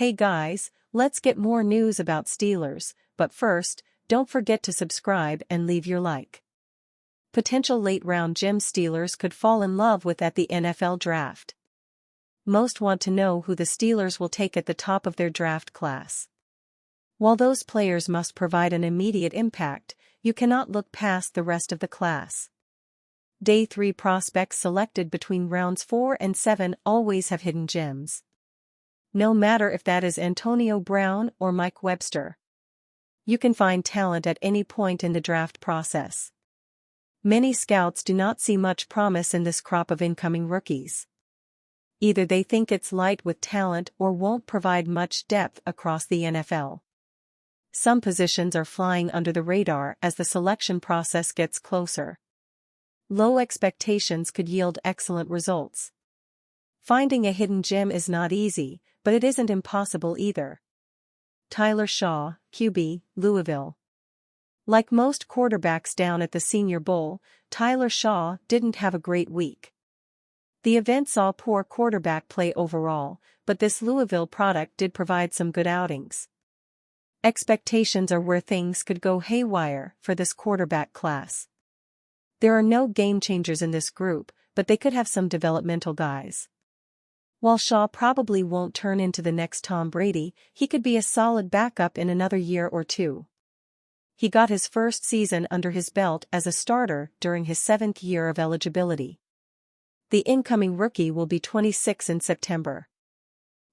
Hey guys, let's get more news about Steelers, but first, don't forget to subscribe and leave your like. Potential late-round gem Steelers could fall in love with at the NFL Draft. Most want to know who the Steelers will take at the top of their draft class. While those players must provide an immediate impact, you cannot look past the rest of the class. Day 3 prospects selected between rounds 4 and 7 always have hidden gems. No matter if that is Antonio Brown or Mike Webster. You can find talent at any point in the draft process. Many scouts do not see much promise in this crop of incoming rookies. Either they think it's light with talent or won't provide much depth across the NFL. Some positions are flying under the radar as the selection process gets closer. Low expectations could yield excellent results. Finding a hidden gem is not easy, but it isn't impossible either. Tyler Shaw, QB, Louisville. Like most quarterbacks down at the Senior Bowl, Tyler Shaw didn't have a great week. The event saw poor quarterback play overall, but this Louisville product did provide some good outings. Expectations are where things could go haywire for this quarterback class. There are no game changers in this group, but they could have some developmental guys. While Shaw probably won't turn into the next Tom Brady, he could be a solid backup in another year or two. He got his first season under his belt as a starter during his 7th year of eligibility. The incoming rookie will be 26 in September.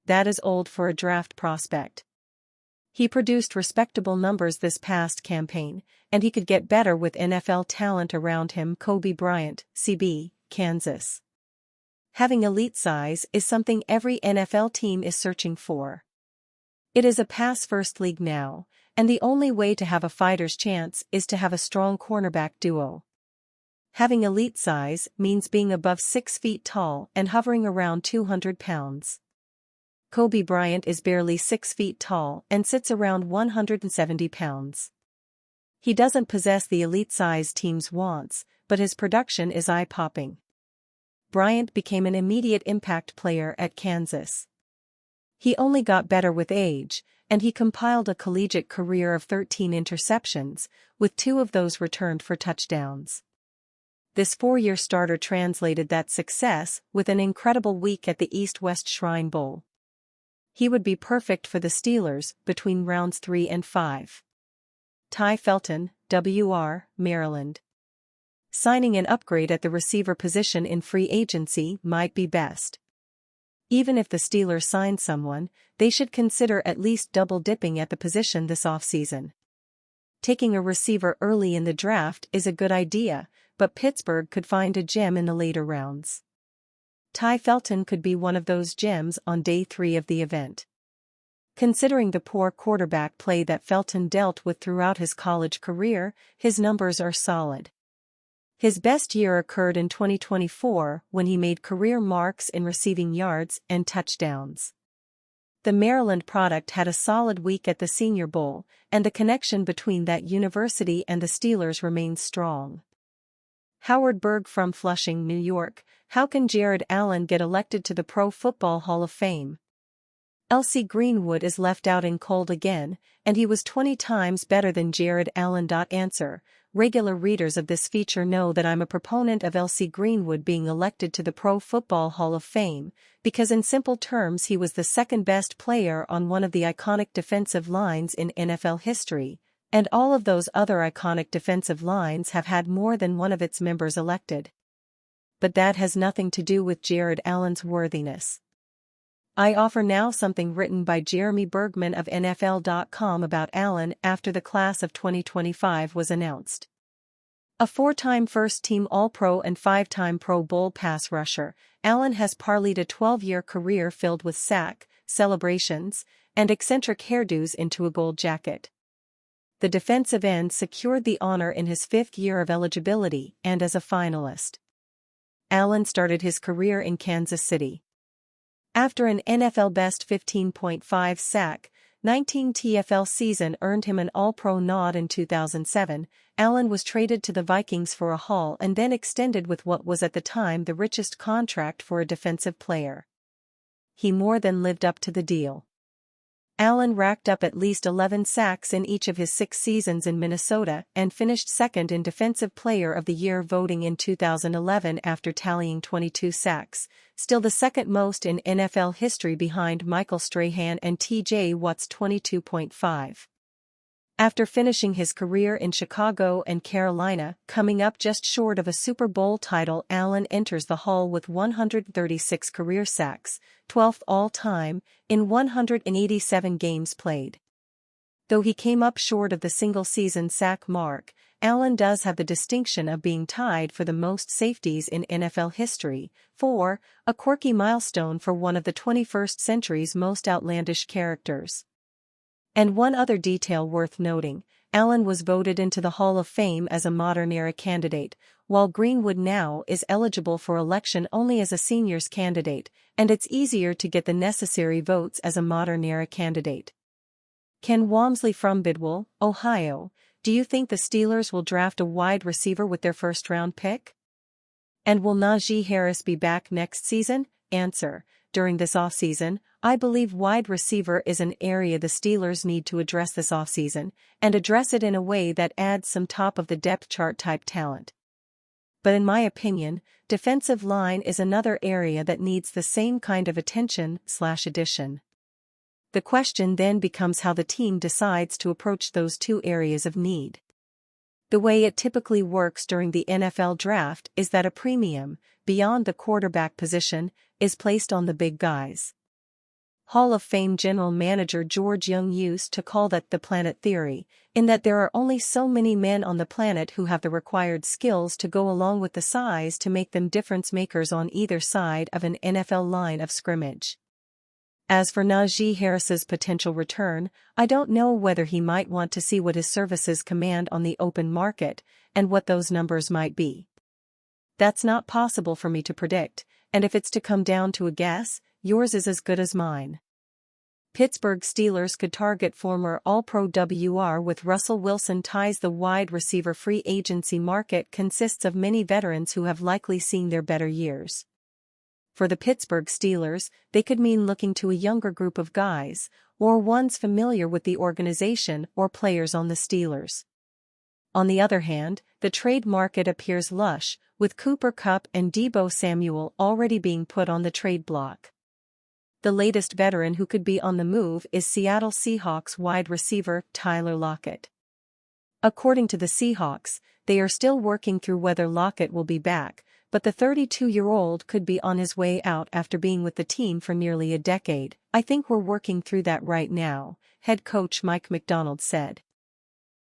That is old for a draft prospect. He produced respectable numbers this past campaign, and he could get better with NFL talent around him. Kobe Bryant, CB, Kansas. Having elite size is something every NFL team is searching for. It is a pass-first league now, and the only way to have a fighter's chance is to have a strong cornerback duo. Having elite size means being above 6 feet tall and hovering around 200 pounds. Kobe Bryant is barely 6 feet tall and sits around 170 pounds. He doesn't possess the elite size teams wants, but his production is eye-popping. Bryant became an immediate impact player at Kansas. He only got better with age, and he compiled a collegiate career of 13 interceptions, with 2 of those returned for touchdowns. This 4-year starter translated that success with an incredible week at the East-West Shrine Bowl. He would be perfect for the Steelers between rounds 3 and 5. Ty Felton, WR, Maryland. Signing an upgrade at the receiver position in free agency might be best. Even if the Steelers sign someone, they should consider at least double-dipping at the position this offseason. Taking a receiver early in the draft is a good idea, but Pittsburgh could find a gem in the later rounds. Ty Felton could be one of those gems on day 3 of the event. Considering the poor quarterback play that Felton dealt with throughout his college career, his numbers are solid. His best year occurred in 2024 when he made career marks in receiving yards and touchdowns. The Maryland product had a solid week at the Senior Bowl, and the connection between that university and the Steelers remains strong. Howard Berg from Flushing, New York. How can Jared Allen get elected to the Pro Football Hall of Fame? LC Greenwood is left out in cold again, and he was 20 times better than Jared Allen. Answer. Regular readers of this feature know that I'm a proponent of LC Greenwood being elected to the Pro Football Hall of Fame, because in simple terms he was the second best player on one of the iconic defensive lines in NFL history, and all of those other iconic defensive lines have had more than one of its members elected. But that has nothing to do with Jared Allen's worthiness. I offer now something written by Jeremy Bergman of NFL.com about Allen after the class of 2025 was announced. A 4-time first-team All-Pro and 5-time Pro Bowl pass rusher, Allen has parlayed a 12-year career filled with sack, celebrations, and eccentric hairdos into a gold jacket. The defensive end secured the honor in his 5th year of eligibility and as a finalist. Allen started his career in Kansas City. After an NFL best 15.5 sack, 19 TFL season earned him an All-Pro nod in 2007, Allen was traded to the Vikings for a haul and then extended with what was at the time the richest contract for a defensive player. He more than lived up to the deal. Allen racked up at least 11 sacks in each of his 6 seasons in Minnesota and finished second in Defensive Player of the Year voting in 2011 after tallying 22 sacks, still the second most in NFL history behind Michael Strahan and T.J. Watt's 22.5. After finishing his career in Chicago and Carolina, coming up just short of a Super Bowl title, Allen enters the Hall with 136 career sacks, 12th all-time, in 187 games played. Though he came up short of the single-season sack mark, Allen does have the distinction of being tied for the most safeties in NFL history, a quirky milestone for one of the 21st century's most outlandish characters. And one other detail worth noting, Allen was voted into the Hall of Fame as a modern-era candidate, while Greenwood now is eligible for election only as a seniors candidate, and it's easier to get the necessary votes as a modern-era candidate. Ken Walmsley from Bidwell, Ohio, do you think the Steelers will draft a wide receiver with their first-round pick? And will Najee Harris be back next season? Answer: during this offseason, I believe wide receiver is an area the Steelers need to address this offseason, and address it in a way that adds some top-of-the-depth chart type talent. But in my opinion, defensive line is another area that needs the same kind of attention/addition. The question then becomes how the team decides to approach those two areas of need. The way it typically works during the NFL draft is that a premium, beyond the quarterback position, is placed on the big guys. Hall of Fame general manager George Young used to call that the planet theory, in that there are only so many men on the planet who have the required skills to go along with the size to make them difference makers on either side of an NFL line of scrimmage. As for Najee Harris's potential return, I don't know whether he might want to see what his services command on the open market, and what those numbers might be. That's not possible for me to predict, and if it's to come down to a guess, yours is as good as mine. Pittsburgh Steelers could target former All-Pro Wr. with Russell Wilson ties. The wide receiver free agency market consists of many veterans who have likely seen their better years. For the Pittsburgh Steelers, they could mean looking to a younger group of guys, or ones familiar with the organization or players on the Steelers. On the other hand, the trade market appears lush, with Cooper Kupp and Deebo Samuel already being put on the trade block. The latest veteran who could be on the move is Seattle Seahawks wide receiver Tyler Lockett. According to the Seahawks, they are still working through whether Lockett will be back, but the 32-year-old could be on his way out after being with the team for nearly a decade. I think we're working through that right now, head coach Mike Macdonald said.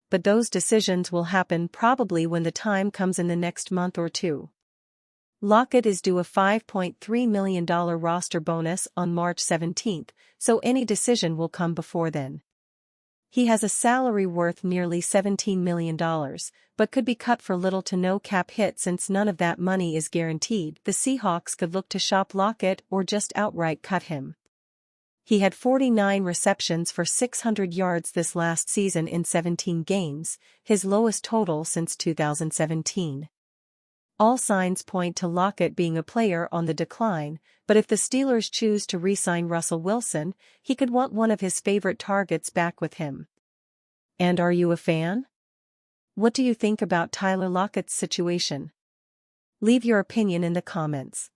But those decisions will happen probably when the time comes in the next month or two. Lockett is due a $5.3 million roster bonus on March 17, so any decision will come before then. He has a salary worth nearly $17 million, but could be cut for little to no cap hit since none of that money is guaranteed. The Seahawks could look to shop Lockett or just outright cut him. He had 49 receptions for 600 yards this last season in 17 games, his lowest total since 2017. All signs point to Lockett being a player on the decline, but if the Steelers choose to re-sign Russell Wilson, he could want one of his favorite targets back with him. And are you a fan? What do you think about Tyler Lockett's situation? Leave your opinion in the comments.